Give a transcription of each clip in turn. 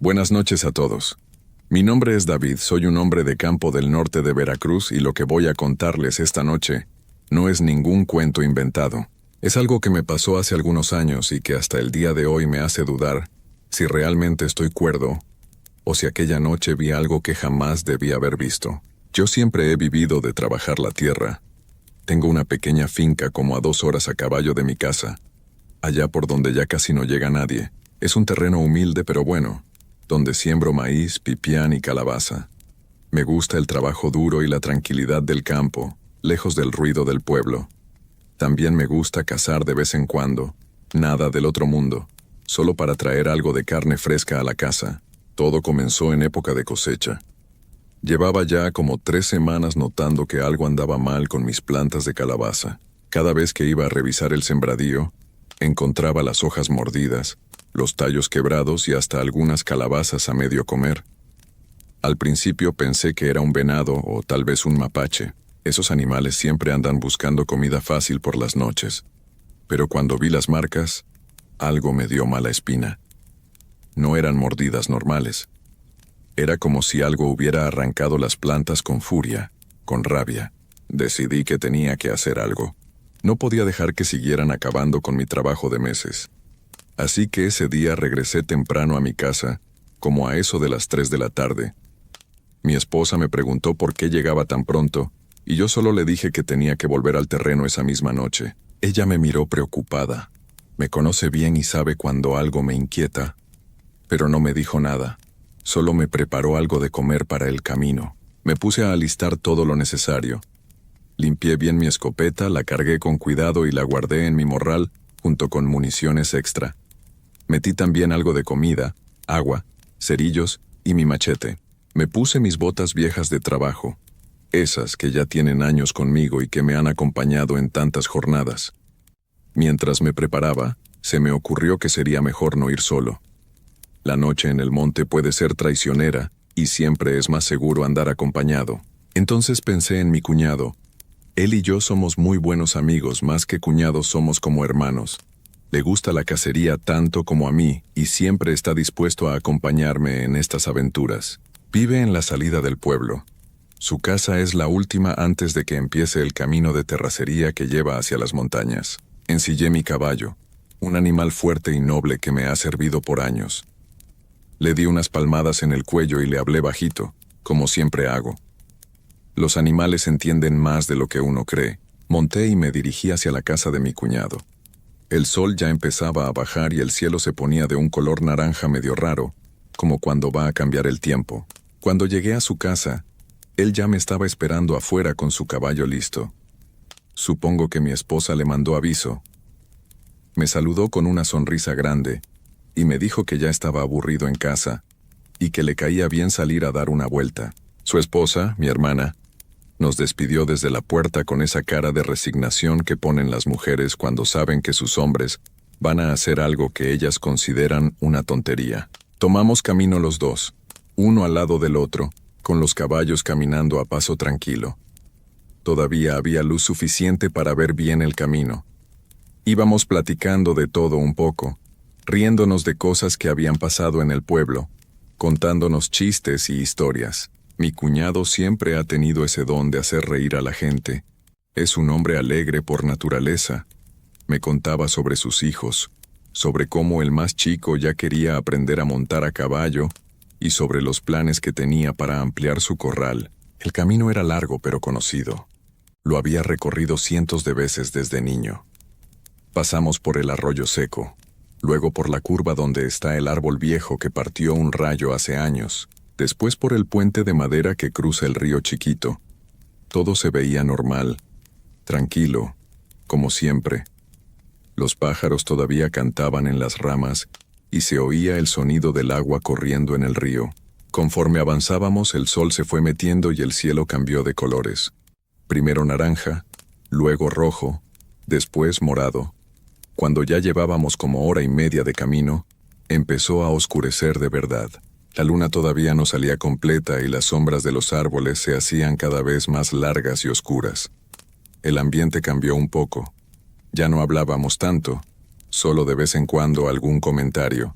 Buenas noches a todos. Mi nombre es David, soy un hombre de campo del norte de Veracruz y lo que voy a contarles esta noche no es ningún cuento inventado. Es algo que me pasó hace algunos años y que hasta el día de hoy me hace dudar si realmente estoy cuerdo o si aquella noche vi algo que jamás debí haber visto. Yo siempre he vivido de trabajar la tierra. Tengo una pequeña finca como a 2 horas a caballo de mi casa, allá por donde ya casi no llega nadie. Es un terreno humilde pero bueno, donde siembro maíz, pipián y calabaza. Me gusta el trabajo duro y la tranquilidad del campo, lejos del ruido del pueblo. También me gusta cazar de vez en cuando, nada del otro mundo, solo para traer algo de carne fresca a la casa. Todo comenzó en época de cosecha. Llevaba ya como 3 semanas notando que algo andaba mal con mis plantas de calabaza. Cada vez que iba a revisar el sembradío, encontraba las hojas mordidas, los tallos quebrados y hasta algunas calabazas a medio comer. Al principio pensé que era un venado o tal vez un mapache. Esos animales siempre andan buscando comida fácil por las noches. Pero cuando vi las marcas, algo me dio mala espina. No eran mordidas normales. Era como si algo hubiera arrancado las plantas con furia, con rabia. Decidí que tenía que hacer algo. No podía dejar que siguieran acabando con mi trabajo de meses. Así que ese día regresé temprano a mi casa, como a eso de las 3 de la tarde. Mi esposa me preguntó por qué llegaba tan pronto, y yo solo le dije que tenía que volver al terreno esa misma noche. Ella me miró preocupada. Me conoce bien y sabe cuando algo me inquieta, pero no me dijo nada. Solo me preparó algo de comer para el camino. Me puse a alistar todo lo necesario. Limpié bien mi escopeta, la cargué con cuidado y la guardé en mi morral, junto con municiones extra. Metí también algo de comida, agua, cerillos y mi machete. Me puse mis botas viejas de trabajo, esas que ya tienen años conmigo y que me han acompañado en tantas jornadas. Mientras me preparaba, se me ocurrió que sería mejor no ir solo. La noche en el monte puede ser traicionera y siempre es más seguro andar acompañado. Entonces pensé en mi cuñado. Él y yo somos muy buenos amigos, más que cuñados somos como hermanos. Le gusta la cacería tanto como a mí y siempre está dispuesto a acompañarme en estas aventuras. Vive en la salida del pueblo. Su casa es la última antes de que empiece el camino de terracería que lleva hacia las montañas. Ensillé mi caballo, un animal fuerte y noble que me ha servido por años. Le di unas palmadas en el cuello y le hablé bajito, como siempre hago. Los animales entienden más de lo que uno cree. Monté y me dirigí hacia la casa de mi cuñado. El sol ya empezaba a bajar y el cielo se ponía de un color naranja medio raro, como cuando va a cambiar el tiempo. Cuando llegué a su casa, él ya me estaba esperando afuera con su caballo listo. Supongo que mi esposa le mandó aviso. Me saludó con una sonrisa grande y me dijo que ya estaba aburrido en casa y que le caía bien salir a dar una vuelta. Su esposa, mi hermana, nos despidió desde la puerta con esa cara de resignación que ponen las mujeres cuando saben que sus hombres van a hacer algo que ellas consideran una tontería. Tomamos camino los dos, uno al lado del otro, con los caballos caminando a paso tranquilo. Todavía había luz suficiente para ver bien el camino. Íbamos platicando de todo un poco, riéndonos de cosas que habían pasado en el pueblo, contándonos chistes y historias. Mi cuñado siempre ha tenido ese don de hacer reír a la gente. Es un hombre alegre por naturaleza. Me contaba sobre sus hijos, sobre cómo el más chico ya quería aprender a montar a caballo y sobre los planes que tenía para ampliar su corral. El camino era largo pero conocido. Lo había recorrido cientos de veces desde niño. Pasamos por el arroyo seco, luego por la curva donde está el árbol viejo que partió un rayo hace años, después por el puente de madera que cruza el río Chiquito. Todo se veía normal, tranquilo, como siempre. Los pájaros todavía cantaban en las ramas y se oía el sonido del agua corriendo en el río. Conforme avanzábamos, el sol se fue metiendo y el cielo cambió de colores. Primero naranja, luego rojo, después morado. Cuando ya llevábamos como 1 hora y media de camino, empezó a oscurecer de verdad. La luna todavía no salía completa y las sombras de los árboles se hacían cada vez más largas y oscuras. El ambiente cambió un poco. Ya no hablábamos tanto, solo de vez en cuando algún comentario.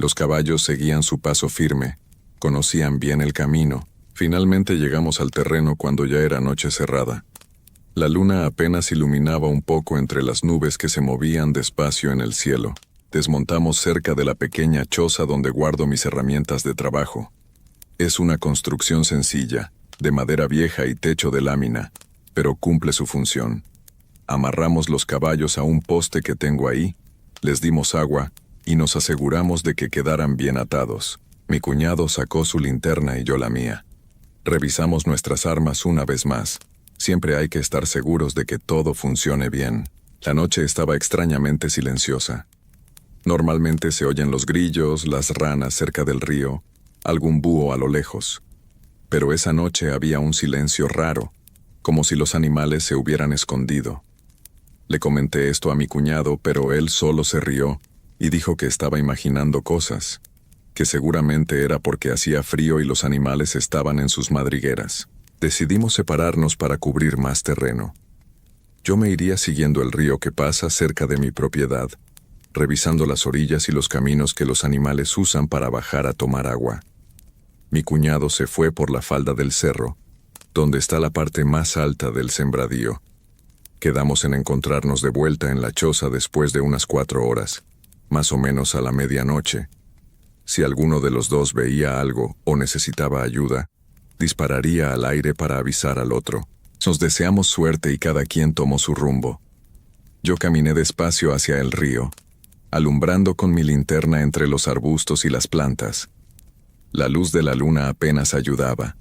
Los caballos seguían su paso firme, conocían bien el camino. Finalmente llegamos al terreno cuando ya era noche cerrada. La luna apenas iluminaba un poco entre las nubes que se movían despacio en el cielo. Desmontamos cerca de la pequeña choza donde guardo mis herramientas de trabajo. Es una construcción sencilla, de madera vieja y techo de lámina, pero cumple su función. Amarramos los caballos a un poste que tengo ahí, les dimos agua y nos aseguramos de que quedaran bien atados. Mi cuñado sacó su linterna y yo la mía. Revisamos nuestras armas una vez más. Siempre hay que estar seguros de que todo funcione bien. La noche estaba extrañamente silenciosa. Normalmente se oyen los grillos, las ranas cerca del río, algún búho a lo lejos. Pero esa noche había un silencio raro, como si los animales se hubieran escondido. Le comenté esto a mi cuñado, pero él solo se rió y dijo que estaba imaginando cosas, que seguramente era porque hacía frío y los animales estaban en sus madrigueras. Decidimos separarnos para cubrir más terreno. Yo me iría siguiendo el río que pasa cerca de mi propiedad, revisando las orillas y los caminos que los animales usan para bajar a tomar agua. Mi cuñado se fue por la falda del cerro, donde está la parte más alta del sembradío. Quedamos en encontrarnos de vuelta en la choza después de unas 4 horas, más o menos a la medianoche. Si alguno de los dos veía algo o necesitaba ayuda, dispararía al aire para avisar al otro. Nos deseamos suerte y cada quien tomó su rumbo. Yo caminé despacio hacia el río, alumbrando con mi linterna entre los arbustos y las plantas. La luz de la luna apenas ayudaba.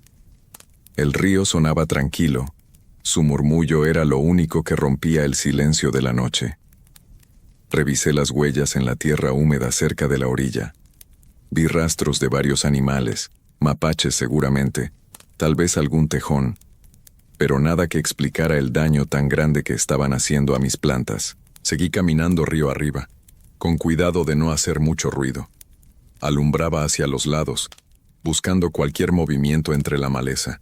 El río sonaba tranquilo. Su murmullo era lo único que rompía el silencio de la noche. Revisé las huellas en la tierra húmeda cerca de la orilla. Vi rastros de varios animales, mapaches seguramente, tal vez algún tejón, pero nada que explicara el daño tan grande que estaban haciendo a mis plantas. Seguí caminando río arriba, con cuidado de no hacer mucho ruido. Alumbraba hacia los lados, buscando cualquier movimiento entre la maleza.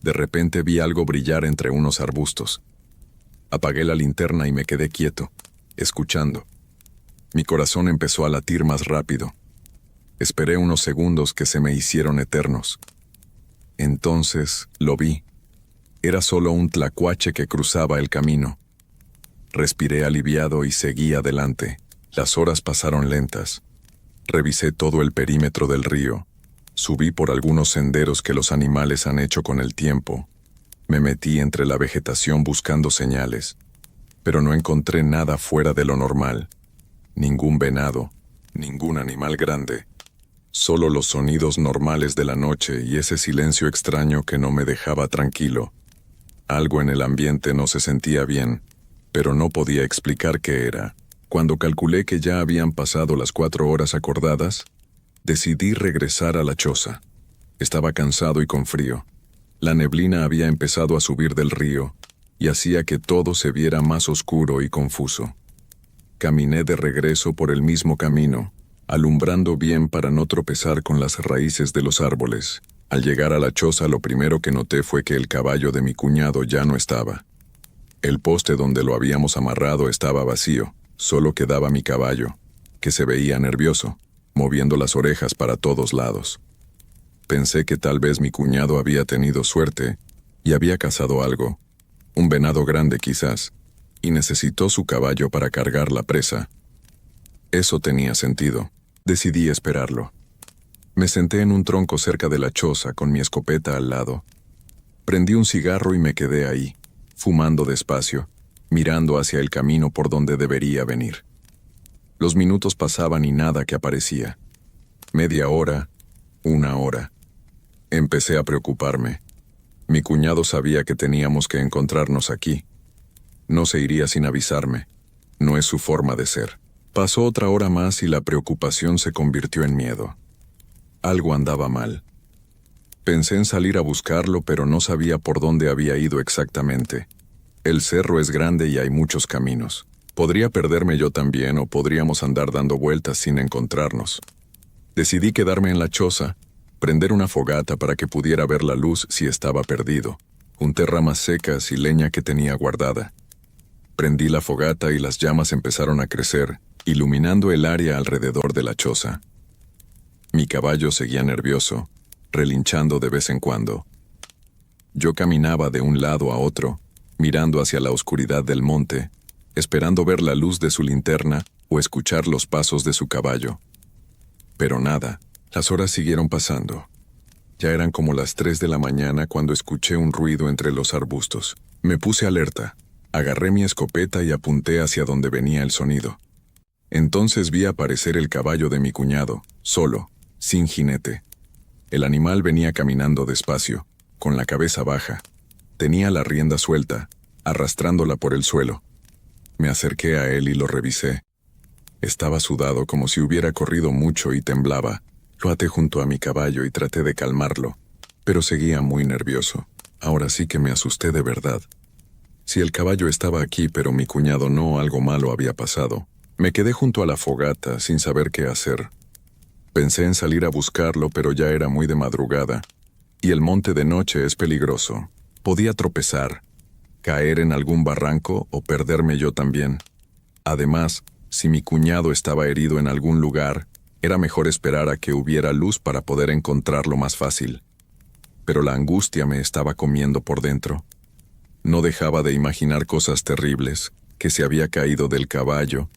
De repente vi algo brillar entre unos arbustos. Apagué la linterna y me quedé quieto, escuchando. Mi corazón empezó a latir más rápido. Esperé unos segundos que se me hicieron eternos. Entonces lo vi. Era solo un tlacuache que cruzaba el camino. Respiré aliviado y seguí adelante. Las horas pasaron lentas. Revisé todo el perímetro del río. Subí por algunos senderos que los animales han hecho con el tiempo. Me metí entre la vegetación buscando señales, pero no encontré nada fuera de lo normal. Ningún venado, ningún animal grande. Solo los sonidos normales de la noche y ese silencio extraño que no me dejaba tranquilo. Algo en el ambiente no se sentía bien, pero no podía explicar qué era. Cuando calculé que ya habían pasado las 4 horas acordadas, decidí regresar a la choza. Estaba cansado y con frío. La neblina había empezado a subir del río y hacía que todo se viera más oscuro y confuso. Caminé de regreso por el mismo camino, alumbrando bien para no tropezar con las raíces de los árboles. Al llegar a la choza, lo primero que noté fue que el caballo de mi cuñado ya no estaba. El poste donde lo habíamos amarrado estaba vacío, solo quedaba mi caballo, que se veía nervioso, moviendo las orejas para todos lados. Pensé que tal vez mi cuñado había tenido suerte y había cazado algo, un venado grande quizás, y necesitó su caballo para cargar la presa. Eso tenía sentido. Decidí esperarlo. Me senté en un tronco cerca de la choza con mi escopeta al lado. Prendí un cigarro y me quedé ahí, fumando despacio, mirando hacia el camino por donde debería venir. Los minutos pasaban y nada que aparecía. Media hora, 1 hora. Empecé a preocuparme. Mi cuñado sabía que teníamos que encontrarnos aquí. No se iría sin avisarme. No es su forma de ser. Pasó otra hora más y la preocupación se convirtió en miedo. Algo andaba mal. Pensé en salir a buscarlo, pero no sabía por dónde había ido exactamente. El cerro es grande y hay muchos caminos. Podría perderme yo también o podríamos andar dando vueltas sin encontrarnos. Decidí quedarme en la choza, prender una fogata para que pudiera ver la luz si estaba perdido. Junté ramas secas y leña que tenía guardada. Prendí la fogata y las llamas empezaron a crecer, iluminando el área alrededor de la choza. Mi caballo seguía nervioso, relinchando de vez en cuando. Yo caminaba de un lado a otro, mirando hacia la oscuridad del monte, esperando ver la luz de su linterna o escuchar los pasos de su caballo. Pero nada, las horas siguieron pasando. Ya eran como las 3 de la mañana cuando escuché un ruido entre los arbustos. Me puse alerta, agarré mi escopeta y apunté hacia donde venía el sonido. Entonces vi aparecer el caballo de mi cuñado, solo, sin jinete. El animal venía caminando despacio, con la cabeza baja. Tenía la rienda suelta, arrastrándola por el suelo. Me acerqué a él y lo revisé. Estaba sudado como si hubiera corrido mucho y temblaba. Lo até junto a mi caballo y traté de calmarlo, pero seguía muy nervioso. Ahora sí que me asusté de verdad. Si el caballo estaba aquí pero mi cuñado no, algo malo había pasado. Me quedé junto a la fogata sin saber qué hacer. Pensé en salir a buscarlo, pero ya era muy de madrugada, y el monte de noche es peligroso. Podía tropezar, caer en algún barranco o perderme yo también. Además, si mi cuñado estaba herido en algún lugar, era mejor esperar a que hubiera luz para poder encontrarlo más fácil. Pero la angustia me estaba comiendo por dentro. No dejaba de imaginar cosas terribles, que se había caído del caballo,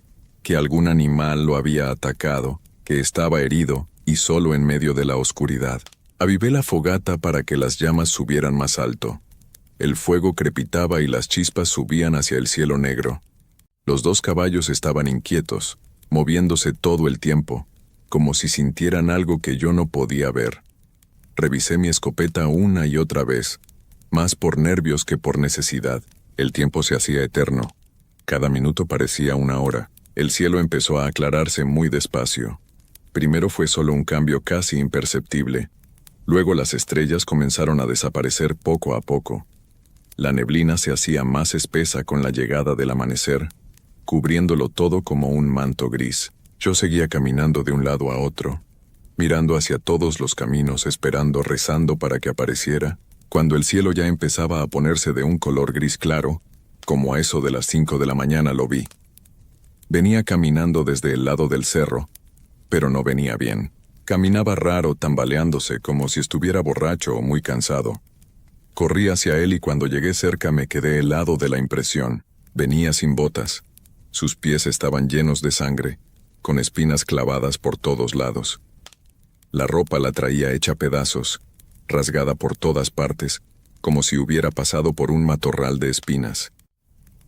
que algún animal lo había atacado, que estaba herido y solo en medio de la oscuridad. Avivé la fogata para que las llamas subieran más alto. El fuego crepitaba y las chispas subían hacia el cielo negro. Los 2 caballos estaban inquietos, moviéndose todo el tiempo, como si sintieran algo que yo no podía ver. Revisé mi escopeta una y otra vez, más por nervios que por necesidad. El tiempo se hacía eterno. Cada minuto parecía una hora. El cielo empezó a aclararse muy despacio. Primero fue solo un cambio casi imperceptible. Luego las estrellas comenzaron a desaparecer poco a poco. La neblina se hacía más espesa con la llegada del amanecer, cubriéndolo todo como un manto gris. Yo seguía caminando de un lado a otro, mirando hacia todos los caminos, esperando, rezando para que apareciera. Cuando el cielo ya empezaba a ponerse de un color gris claro, como a eso de las 5 de la mañana lo vi. Venía caminando desde el lado del cerro, pero no venía bien. Caminaba raro, tambaleándose, como si estuviera borracho o muy cansado. Corrí hacia él y cuando llegué cerca me quedé helado de la impresión. Venía sin botas. Sus pies estaban llenos de sangre, con espinas clavadas por todos lados. La ropa la traía hecha pedazos, rasgada por todas partes, como si hubiera pasado por un matorral de espinas.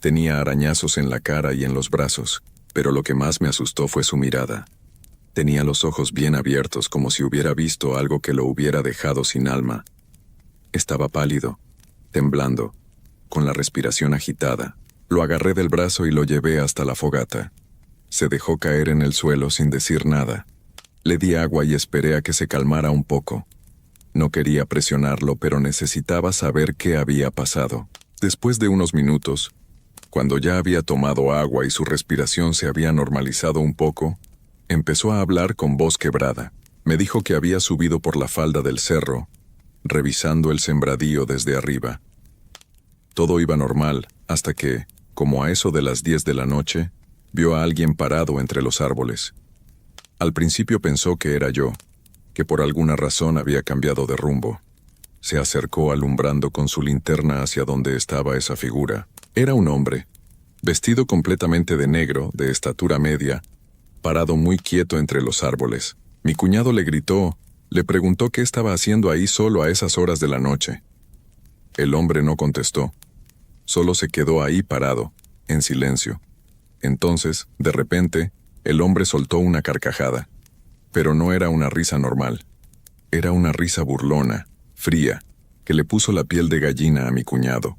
Tenía arañazos en la cara y en los brazos, pero lo que más me asustó fue su mirada. Tenía los ojos bien abiertos como si hubiera visto algo que lo hubiera dejado sin alma. Estaba pálido, temblando, con la respiración agitada. Lo agarré del brazo y lo llevé hasta la fogata. Se dejó caer en el suelo sin decir nada. Le di agua y esperé a que se calmara un poco. No quería presionarlo, pero necesitaba saber qué había pasado. Después de unos minutos, cuando ya había tomado agua y su respiración se había normalizado un poco, empezó a hablar con voz quebrada. Me dijo que había subido por la falda del cerro, revisando el sembradío desde arriba. Todo iba normal, hasta que, como a eso de las 10 de la noche, vio a alguien parado entre los árboles. Al principio pensó que era yo, que por alguna razón había cambiado de rumbo. Se acercó alumbrando con su linterna hacia donde estaba esa figura. Era un hombre, vestido completamente de negro, de estatura media, parado muy quieto entre los árboles. Mi cuñado le gritó, le preguntó qué estaba haciendo ahí solo a esas horas de la noche. El hombre no contestó, solo se quedó ahí parado, en silencio. Entonces, de repente, el hombre soltó una carcajada. Pero no era una risa normal. Era una risa burlona, fría, que le puso la piel de gallina a mi cuñado.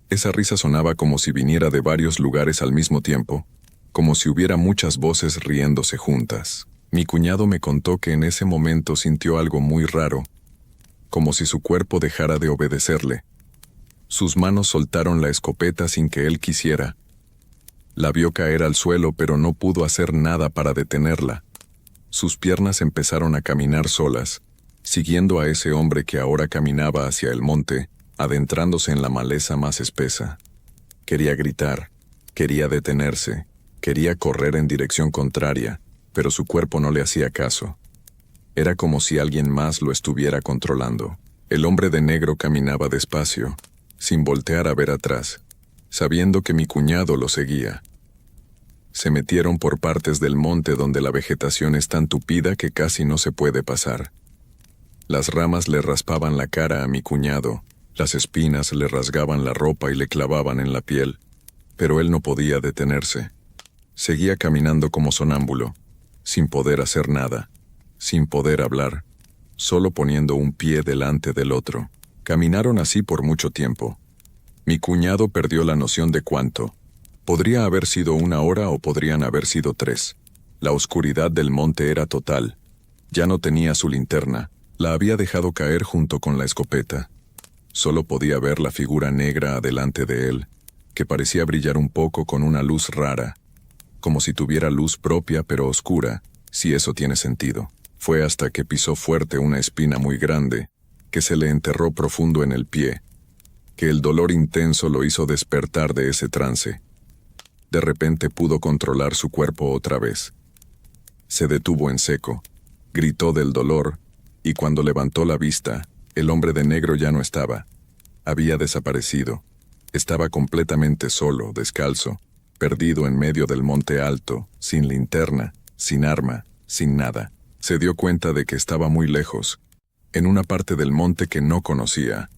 Esa risa sonaba como si viniera de varios lugares al mismo tiempo, como si hubiera muchas voces riéndose juntas. Mi cuñado me contó que en ese momento sintió algo muy raro, como si su cuerpo dejara de obedecerle. Sus manos soltaron la escopeta sin que él quisiera. La vio caer al suelo, pero no pudo hacer nada para detenerla. Sus piernas empezaron a caminar solas, siguiendo a ese hombre que ahora caminaba hacia el monte, adentrándose en la maleza más espesa. Quería gritar, quería detenerse, quería correr en dirección contraria, pero su cuerpo no le hacía caso. Era como si alguien más lo estuviera controlando. El hombre de negro caminaba despacio, sin voltear a ver atrás, sabiendo que mi cuñado lo seguía. Se metieron por partes del monte donde la vegetación es tan tupida que casi no se puede pasar. Las ramas le raspaban la cara a mi cuñado, las espinas le rasgaban la ropa y le clavaban en la piel, pero él no podía detenerse. Seguía caminando como sonámbulo, sin poder hacer nada, sin poder hablar, solo poniendo un pie delante del otro. Caminaron así por mucho tiempo. Mi cuñado perdió la noción de cuánto. Podría haber sido 1 hora o podrían haber sido 3. La oscuridad del monte era total. Ya no tenía su linterna, la había dejado caer junto con la escopeta. Solo podía ver la figura negra adelante de él, que parecía brillar un poco con una luz rara, como si tuviera luz propia pero oscura, si eso tiene sentido. Fue hasta que pisó fuerte una espina muy grande, que se le enterró profundo en el pie, que el dolor intenso lo hizo despertar de ese trance. De repente pudo controlar su cuerpo otra vez. Se detuvo en seco, gritó del dolor, y cuando levantó la vista, el hombre de negro ya no estaba. Había desaparecido. Estaba completamente solo, descalzo, perdido en medio del monte alto, sin linterna, sin arma, sin nada. Se dio cuenta de que estaba muy lejos, en una parte del monte que no conocía.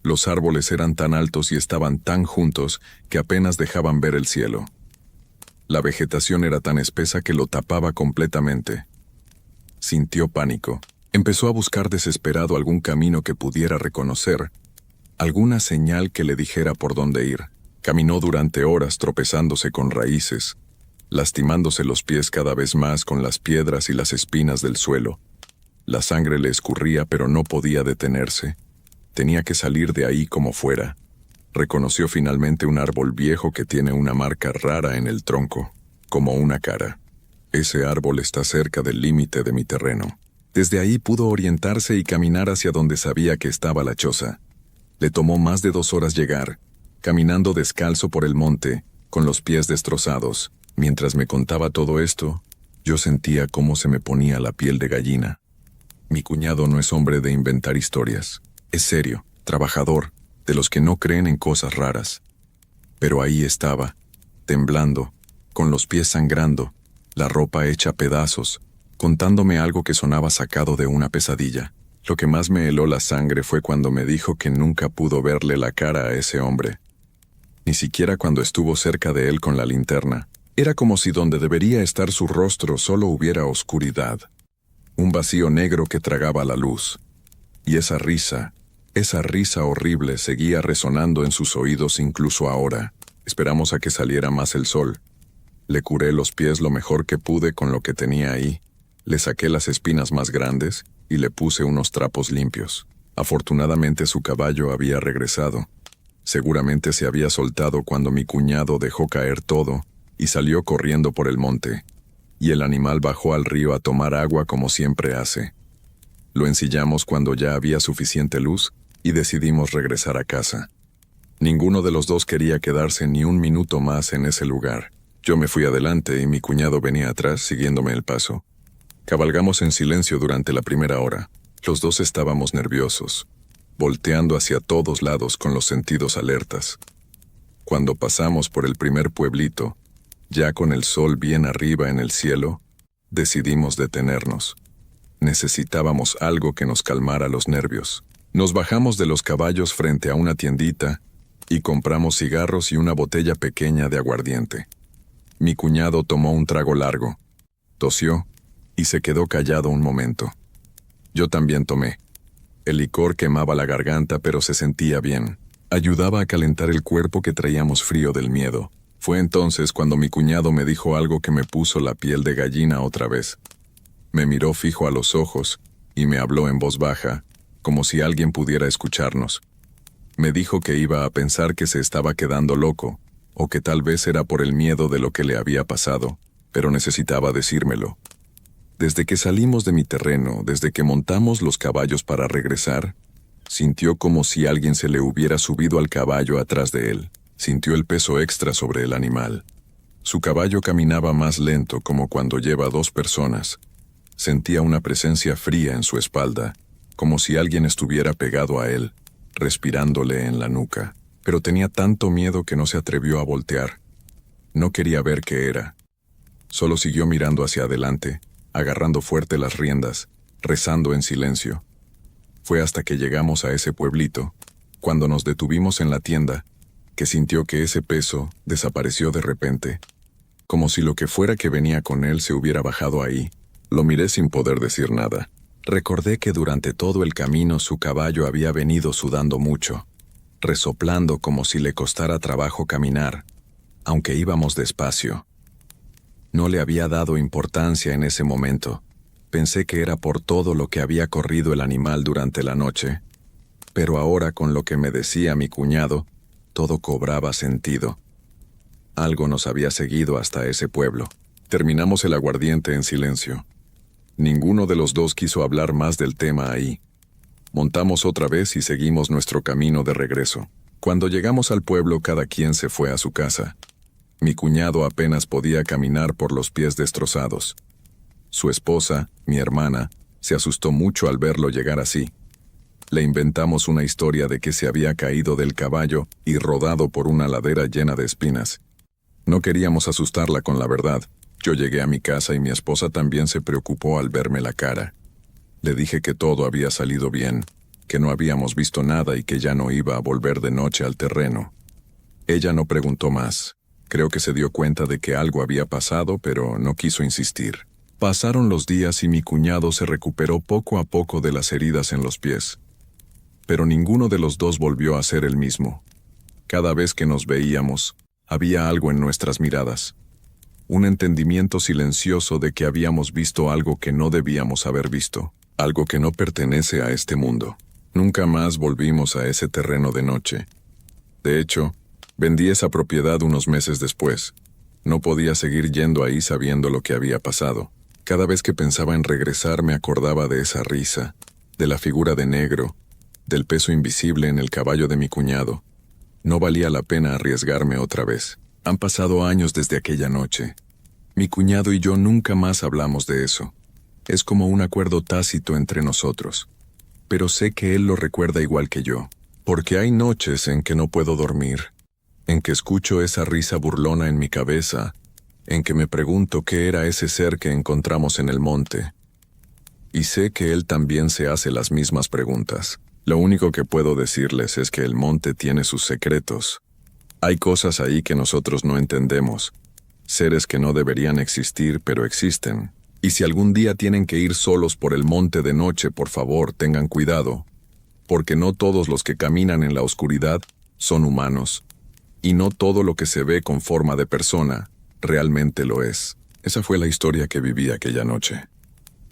Los árboles eran tan altos y estaban tan juntos que apenas dejaban ver el cielo. La vegetación era tan espesa que lo tapaba completamente. Sintió pánico. Empezó a buscar desesperado algún camino que pudiera reconocer, alguna señal que le dijera por dónde ir. Caminó durante horas tropezándose con raíces, lastimándose los pies cada vez más con las piedras y las espinas del suelo. La sangre le escurría pero no podía detenerse. Tenía que salir de ahí como fuera. Reconoció finalmente un árbol viejo que tiene una marca rara en el tronco, como una cara. Ese árbol está cerca del límite de mi terreno. Desde ahí pudo orientarse y caminar hacia donde sabía que estaba la choza. Le tomó más de 2 horas llegar, caminando descalzo por el monte, con los pies destrozados. Mientras me contaba todo esto, yo sentía cómo se me ponía la piel de gallina. Mi cuñado no es hombre de inventar historias. Es serio, trabajador, de los que no creen en cosas raras. Pero ahí estaba, temblando, con los pies sangrando, la ropa hecha pedazos, contándome algo que sonaba sacado de una pesadilla. Lo que más me heló la sangre fue cuando me dijo que nunca pudo verle la cara a ese hombre. Ni siquiera cuando estuvo cerca de él con la linterna. Era como si donde debería estar su rostro solo hubiera oscuridad. Un vacío negro que tragaba la luz. Y esa risa horrible seguía resonando en sus oídos incluso ahora. Esperamos a que saliera más el sol. Le curé los pies lo mejor que pude con lo que tenía ahí. Le saqué las espinas más grandes y le puse unos trapos limpios. Afortunadamente su caballo había regresado. Seguramente se había soltado cuando mi cuñado dejó caer todo y salió corriendo por el monte. Y el animal bajó al río a tomar agua como siempre hace. Lo ensillamos cuando ya había suficiente luz y decidimos regresar a casa. Ninguno de los dos quería quedarse ni un minuto más en ese lugar. Yo me fui adelante y mi cuñado venía atrás siguiéndome el paso. Cabalgamos en silencio durante la primera hora. Los dos estábamos nerviosos, volteando hacia todos lados con los sentidos alertas. Cuando pasamos por el primer pueblito, ya con el sol bien arriba en el cielo, decidimos detenernos. Necesitábamos algo que nos calmara los nervios. Nos bajamos de los caballos frente a una tiendita y compramos cigarros y una botella pequeña de aguardiente. Mi cuñado tomó un trago largo, tosió y se quedó callado un momento. Yo también tomé. El licor quemaba la garganta, pero se sentía bien. Ayudaba a calentar el cuerpo que traíamos frío del miedo. Fue entonces cuando mi cuñado me dijo algo que me puso la piel de gallina otra vez. Me miró fijo a los ojos y me habló en voz baja, como si alguien pudiera escucharnos. Me dijo que iba a pensar que se estaba quedando loco, o que tal vez era por el miedo de lo que le había pasado, pero necesitaba decírmelo. Desde que salimos de mi terreno, desde que montamos los caballos para regresar, sintió como si alguien se le hubiera subido al caballo atrás de él. Sintió el peso extra sobre el animal. Su caballo caminaba más lento, como cuando lleva 2 personas. Sentía una presencia fría en su espalda, como si alguien estuviera pegado a él, respirándole en la nuca. Pero tenía tanto miedo que no se atrevió a voltear. No quería ver qué era. Solo siguió mirando hacia adelante, agarrando fuerte las riendas, rezando en silencio. Fue hasta que llegamos a ese pueblito, cuando nos detuvimos en la tienda, que sintió que ese peso desapareció de repente, como si lo que fuera que venía con él se hubiera bajado ahí. Lo miré sin poder decir nada. Recordé que durante todo el camino su caballo había venido sudando mucho, resoplando como si le costara trabajo caminar, aunque íbamos despacio. No le había dado importancia en ese momento. Pensé que era por todo lo que había corrido el animal durante la noche. Pero ahora, con lo que me decía mi cuñado, todo cobraba sentido. Algo nos había seguido hasta ese pueblo. Terminamos el aguardiente en silencio. Ninguno de los dos quiso hablar más del tema ahí. Montamos otra vez y seguimos nuestro camino de regreso. Cuando llegamos al pueblo, cada quien se fue a su casa. Mi cuñado apenas podía caminar por los pies destrozados. Su esposa, mi hermana, se asustó mucho al verlo llegar así. Le inventamos una historia de que se había caído del caballo y rodado por una ladera llena de espinas. No queríamos asustarla con la verdad. Yo llegué a mi casa y mi esposa también se preocupó al verme la cara. Le dije que todo había salido bien, que no habíamos visto nada y que ya no iba a volver de noche al terreno. Ella no preguntó más. Creo que se dio cuenta de que algo había pasado, pero no quiso insistir. Pasaron los días y mi cuñado se recuperó poco a poco de las heridas en los pies. Pero ninguno de los dos volvió a ser el mismo. Cada vez que nos veíamos, había algo en nuestras miradas. Un entendimiento silencioso de que habíamos visto algo que no debíamos haber visto, algo que no pertenece a este mundo. Nunca más volvimos a ese terreno de noche. De hecho, vendí esa propiedad unos meses después. No podía seguir yendo ahí sabiendo lo que había pasado. Cada vez que pensaba en regresar me acordaba de esa risa, de la figura de negro, del peso invisible en el caballo de mi cuñado. No valía la pena arriesgarme otra vez. Han pasado años desde aquella noche. Mi cuñado y yo nunca más hablamos de eso. Es como un acuerdo tácito entre nosotros. Pero sé que él lo recuerda igual que yo, porque hay noches en que no puedo dormir, en que escucho esa risa burlona en mi cabeza, en que me pregunto qué era ese ser que encontramos en el monte. Y sé que él también se hace las mismas preguntas. Lo único que puedo decirles es que el monte tiene sus secretos. Hay cosas ahí que nosotros no entendemos, seres que no deberían existir, pero existen. Y si algún día tienen que ir solos por el monte de noche, por favor, tengan cuidado, porque no todos los que caminan en la oscuridad son humanos, y no todo lo que se ve con forma de persona realmente lo es. Esa fue la historia que viví aquella noche.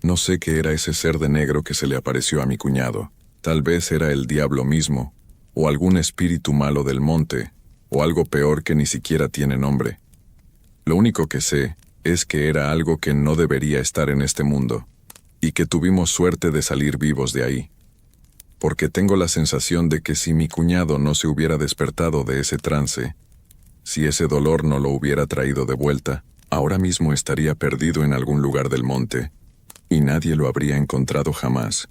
No sé qué era ese ser de negro que se le apareció a mi cuñado. Tal vez era el diablo mismo, o algún espíritu malo del monte, o algo peor que ni siquiera tiene nombre. Lo único que sé es que era algo que no debería estar en este mundo, y que tuvimos suerte de salir vivos de ahí. Porque tengo la sensación de que si mi cuñado no se hubiera despertado de ese trance, si ese dolor no lo hubiera traído de vuelta, ahora mismo estaría perdido en algún lugar del monte, y nadie lo habría encontrado jamás.